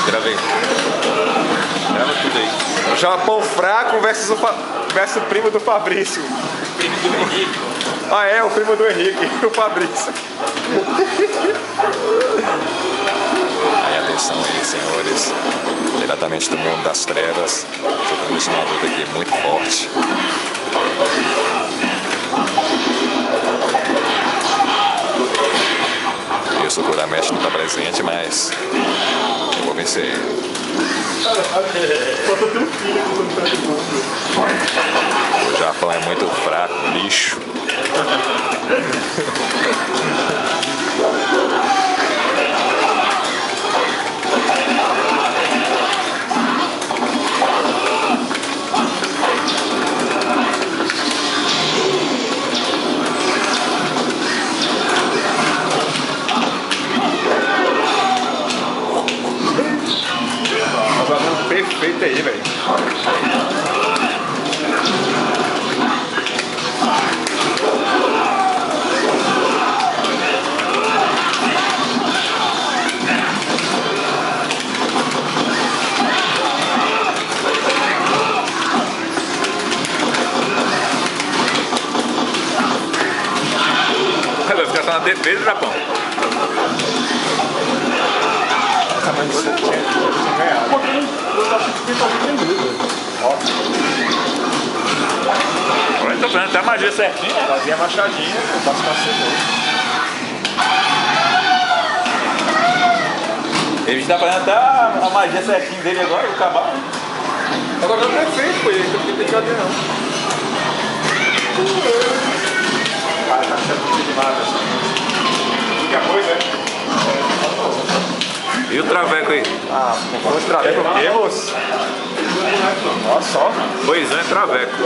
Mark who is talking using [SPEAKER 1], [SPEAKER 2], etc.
[SPEAKER 1] Gravei. Grava tudo aí.
[SPEAKER 2] Japão fraco versus o primo do Fabrício.
[SPEAKER 1] Primo do Henrique.
[SPEAKER 2] Ah, é, o primo do Henrique, o Fabrício.
[SPEAKER 3] Aí atenção aí, senhores, diretamente do mundo das trevas, jogamos uma luta aqui muito forte. E o Sukuramete não está presente, mas eu vou vencer ele. O Japão é muito fraco, bicho.
[SPEAKER 2] Perfeito aí, velho.
[SPEAKER 1] Vai ficar só na defesa do Japão.
[SPEAKER 2] Mas você tinha ganhado. Eu acho que tem
[SPEAKER 1] Olha, tô fazendo até a magia certinha.
[SPEAKER 2] fazia machadinha, eu faço facilmente.
[SPEAKER 1] Ele está fazendo até a magia certinha dele agora, o cavalo.
[SPEAKER 2] Agora não é perfeito, pô, ele tem que ficar não. Ah, tá achando demais assim. Que coisa, é?
[SPEAKER 1] E o traveco aí?
[SPEAKER 2] Ah, vamos traveco o quê, moço? Olha só.
[SPEAKER 1] Pois é, traveco.